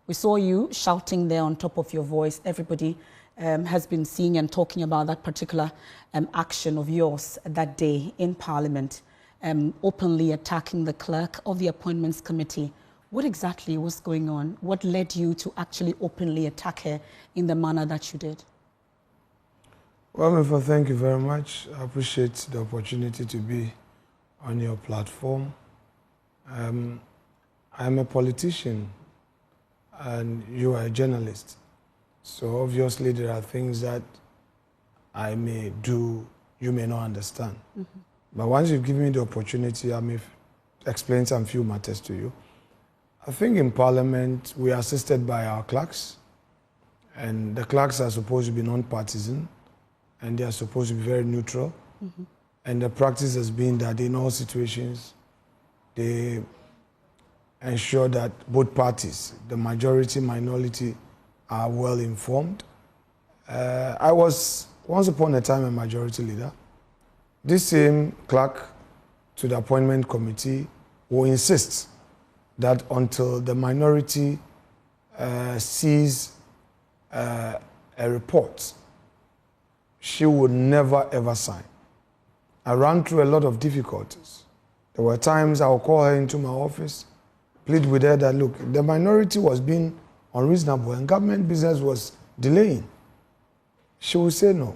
We saw you shouting there on top of your voice. Everybody has been seeing and talking about that particular action of yours that day in Parliament, openly attacking the clerk of the Appointments Committee. What exactly was going on? What led you to actually openly attack her in the manner that you did? Well, Mefa, thank you very much. I appreciate the opportunity to be on your platform. I'm a politician and you are a journalist. So obviously there are things that I may do, you may not understand. Mm-hmm. But once you've given me the opportunity, I may explain some few matters to you. I think in Parliament, we are assisted by our clerks, and the clerks are supposed to be non-partisan, and they are supposed to be very neutral. Mm-hmm. And the practice has been that in all situations, they ensure that both parties, the majority, minority, are well informed. I was once upon a time a majority leader. This same clerk to the appointment committee will insist that until the minority sees a report, she would never ever sign. I ran through a lot of difficulties. There were times I would call her into my office, plead with her that, look, the minority was being unreasonable and government business was delaying. She would say no.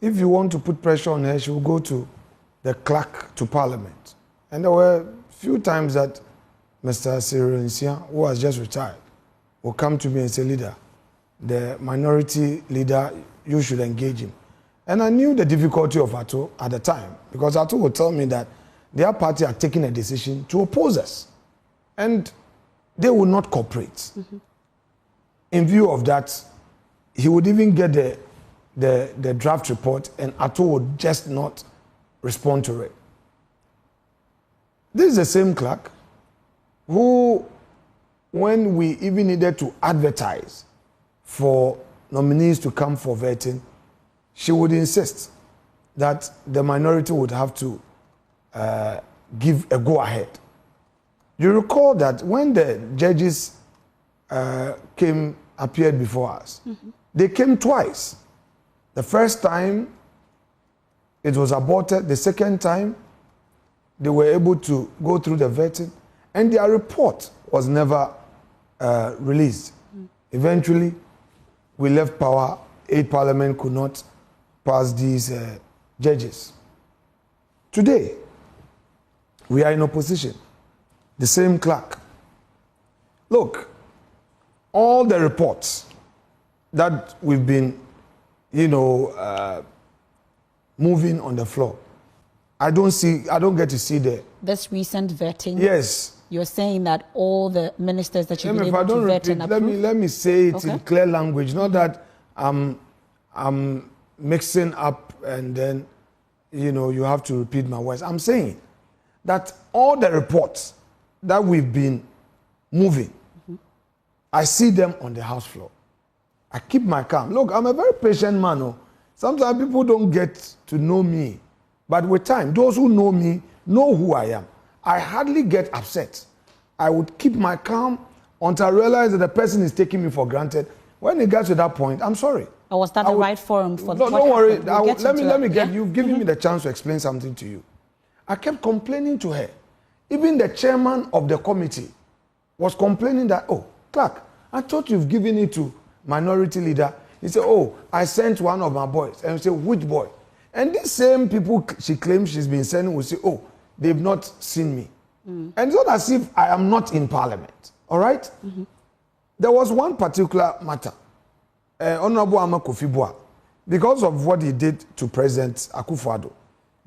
If you want to put pressure on her, she will go to the clerk to Parliament. And there were a few times that Mr. Cyril Nsia, who has just retired, will come to me and say, leader, the minority leader, you should engage him. And I knew the difficulty of Ato at the time, because Ato would tell me that their party had taken a decision to oppose us. And they would not cooperate. Mm-hmm. In view of that, he would even get the draft report and Ato would just not respond to it. This is the same clerk who, when we even needed to advertise for nominees to come for vetting, she would insist that the minority would have to give a go-ahead. You recall that when the judges appeared before us, mm-hmm. They came twice. The first time, it was aborted. The second time, they were able to go through the vetting, and their report was never released. Mm. Eventually, we left power. Parliament could not pass these judges. Today, we are in opposition. The same clerk. Look, all the reports that we've been, moving on the floor, I don't get to see this recent vetting. Yes. You're saying that all the ministers that you've been able to vet and approve? Let me say it in clear language, not that I'm mixing up and then, you have to repeat my words. I'm saying that all the reports that we've been moving, mm-hmm. I see them on the House floor. I keep my calm. Look, I'm a very patient man. Oh. Sometimes people don't get to know me. But with time, those who know me know who I am. I hardly get upset. I would keep my calm until I realize that the person is taking me for granted. When it gets to that point, I'm sorry. Or was that the right forum for no, don't worry. Let me get you've given me the chance to explain something to you. I kept complaining to her. Even the chairman of the committee was complaining that, oh, Clerk, I thought you've given it to minority leader. He said, oh, I sent one of my boys. And I said, which boy? And these same people she claims she's been sending will say, oh, they've not seen me. Mm. And it's not as if I am not in Parliament. All right? Mm-hmm. There was one particular matter. Honorable Ama Kofi Boa, because of what he did to President Akufo-Addo,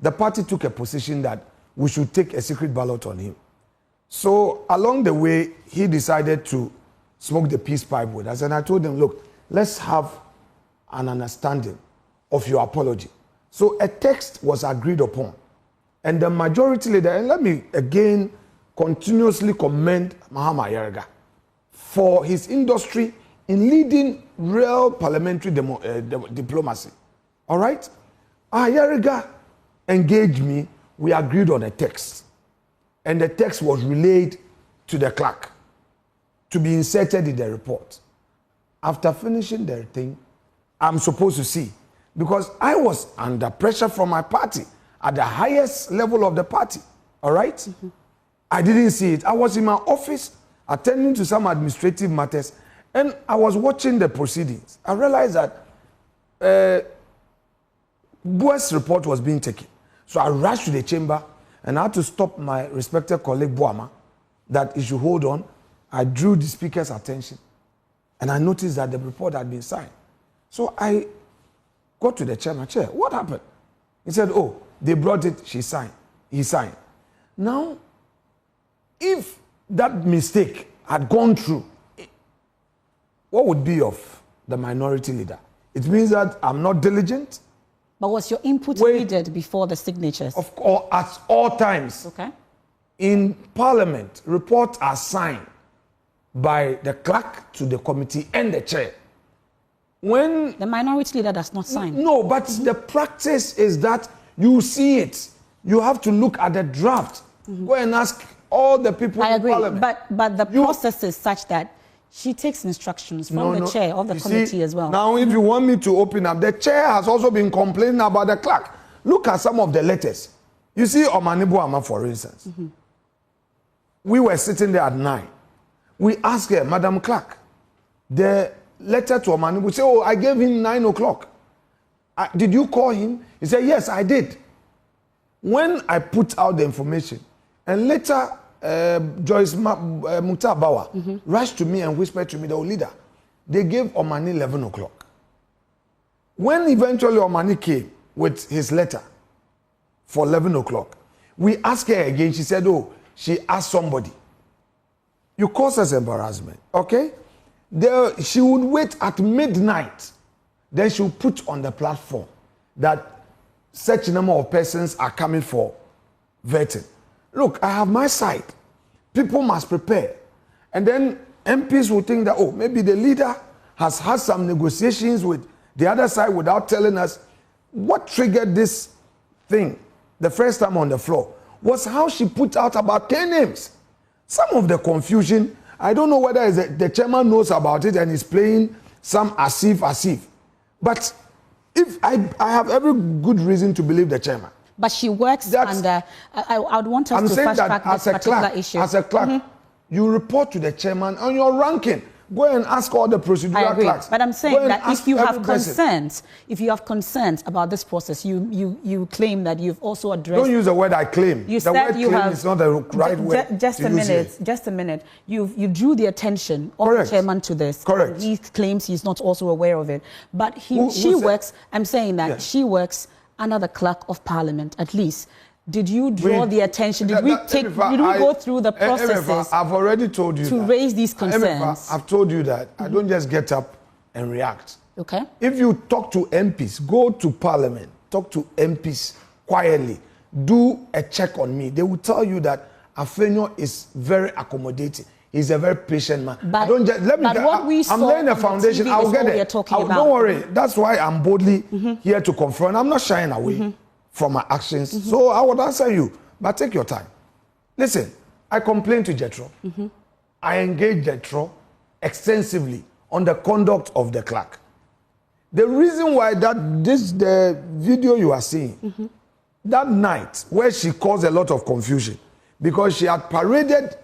the party took a position that we should take a secret ballot on him. So along the way, he decided to smoke the peace pipe with us. And I told him, look, let's have an understanding of your apology. So a text was agreed upon. And the majority leader, and let me again continuously commend Mahama Ayariga for his industry in leading real parliamentary diplomacy. All right? Ayariga engaged me. We agreed on a text. And the text was relayed to the clerk. to be inserted in the report. After finishing the thing, I'm supposed to see. Because I was under pressure from my party at the highest level of the party. All right? I didn't see it. I was in my office attending to some administrative matters, and I was watching the proceedings. I realized that Bua's report was being taken. So I rushed to the chamber, and I had to stop my respected colleague Buama that he should hold on. I drew the speaker's attention, and I noticed that the report had been signed. So I got to the chairman. Chair, what happened? He said, oh, they brought it, she signed. He signed. Now, if that mistake had gone through, what would be of the minority leader? It means that I'm not diligent. But was your input needed before the signatures? Of course, at all times. Okay. In Parliament, reports are signed by the clerk to the committee and the chair. When the minority leader does not sign. No, but the practice is that you see it. You have to look at the draft. Go and ask all the people in Parliament. But the process is such that she takes instructions from the chair of the committee as well. Now, if you want me to open up, the chair has also been complaining about the clerk. Look at some of the letters. You see, Omanibu Ama, for instance. We were sitting there at 9. We asked her, Madam Clerk, the letter to Omanibu, say, oh, I gave him 9 o'clock. Did you call him? He said, yes, I did. When I put out the information, and later Joyce Mutabawa rushed to me and whispered to me, the leader, they gave Omani 11 o'clock. When eventually Omani came with his letter for 11 o'clock, we asked her again. She said, oh, she asked somebody. You cause us embarrassment, okay? She would wait at midnight. Then she would put on the platform that such a number of persons are coming for vetting. Look, I have my side. People must prepare. And then MPs will think that, oh, maybe the leader has had some negotiations with the other side without telling us. What triggered this thing the first time on the floor was how she put out about 10 names. Some of the confusion, I don't know whether the chairman knows about it and is playing some as if. But if I have every good reason to believe the chairman. But she works under, I would want us to fast track this particular issue. As a clerk, you report to the chairman on your ranking. Go and ask all the procedural clerks. But I'm saying that if you have concerns about this process, you claim that you've also addressed. Don't use the word I claim. You the said word you claim have is not the right word. Just a minute. You drew the attention of the chairman to this. Correct. He claims he's not also aware of it. But she works. I'm saying that she works under the clerk of Parliament, at least. Did you draw the attention? Did we go through the processes? I've already told you to raise these concerns. I've told you that. I don't just get up and react. Okay. If you talk to MPs, go to Parliament, talk to MPs quietly, do a check on me. They will tell you that Afenyo is very accommodating. He's a very patient man. But, I'm laying a foundation. I'll get it. Don't worry. That's why I'm boldly here to confront. I'm not shying away from my actions. So I would answer you. But take your time. Listen, I complained to Jetro. I engaged Jetro extensively on the conduct of the clerk. The reason why the video you are seeing, that night where she caused a lot of confusion, because she had paraded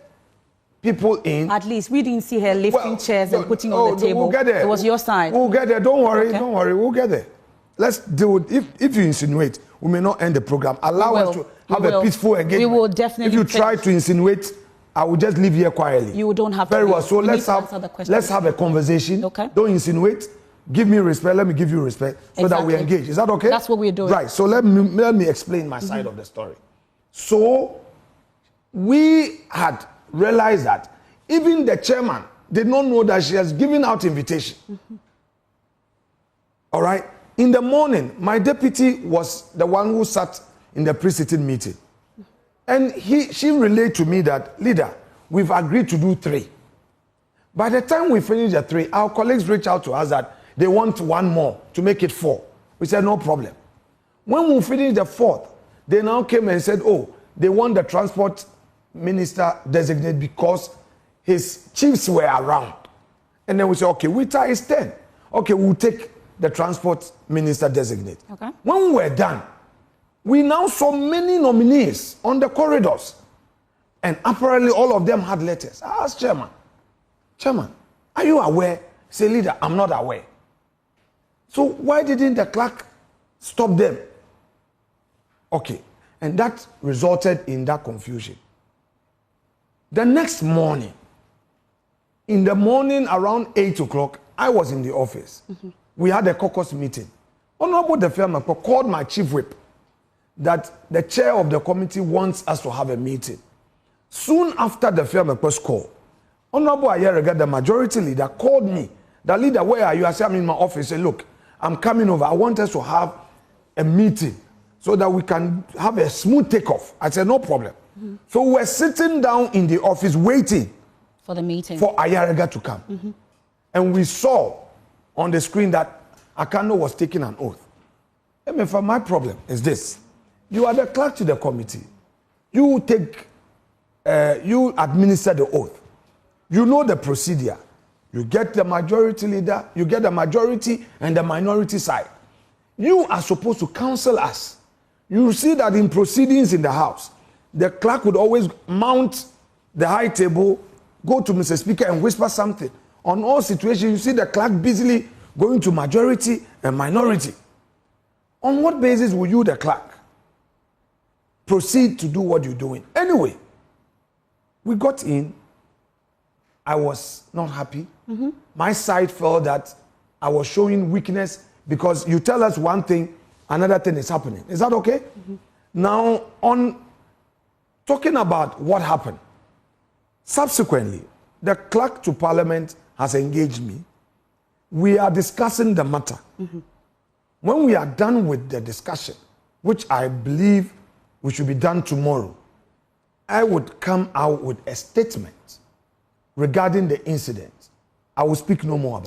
people in. At least we didn't see her lifting chairs and putting on the table. We'll get there. It was your side. We'll get there. Don't worry. Don't worry. We'll get there. Let's deal with if you insinuate, we may not end the program. Allow us to have a peaceful engagement. We will definitely. If you try to insinuate, I will just leave here quietly. You don't have very to. Well. So let's have a conversation. Okay. Don't insinuate. Give me respect. Let me give you respect so that we engage. Is that okay? That's what we're doing. Right. So let me explain my side of the story. So we had realized that even the chairman did not know that she has given out invitation. All right. In the morning, my deputy was the one who sat in the pre-sitting meeting. And she relayed to me that, leader, we've agreed to do 3. By the time we finish the 3, our colleagues reached out to us that they want 1 more to make it 4. We said, no problem. When we finished the 4th, they now came and said, oh, they want the transport minister designate because his chiefs were around. And then we say, okay, Wita is 10. Okay, we'll take the transport minister designate. Okay. When we were done, we now saw many nominees on the corridors. And apparently all of them had letters. I asked Chairman, are you aware? Say, leader, I'm not aware. So why didn't the clerk stop them? Okay. And that resulted in that confusion. The next morning, in the morning around 8 o'clock, I was in the office. We had a caucus meeting. Honorable Afenyo-Markin called my chief whip that the chair of the committee wants us to have a meeting. Soon after the Afenyo-Markin's call, Honorable Ayerega, the majority leader, called me. The leader, where are you? I said, I'm in my office. He said, look, I'm coming over. I want us to have a meeting so that we can have a smooth takeoff. I said, no problem. So we're sitting down in the office waiting for the meeting for Ayerega to come. And we saw on the screen that Akano was taking an oath. I mean, for my problem is this. You are the clerk to the committee. You administer the oath. You know the procedure. You get the majority leader, you get the majority and the minority side. You are supposed to counsel us. You see that in proceedings in the House, the clerk would always mount the high table, go to Mr. Speaker and whisper something. On all situations, you see the clerk busily going to majority and minority. On what basis will you, the clerk, proceed to do what you're doing? Anyway, we got in. I was not happy. My side felt that I was showing weakness because you tell us one thing, another thing is happening. Is that okay? Now, on talking about what happened, subsequently, the clerk to Parliament has engaged me. We are discussing the matter. When we are done with the discussion, which I believe we should be done tomorrow, I would come out with a statement regarding the incident. I will speak no more about it.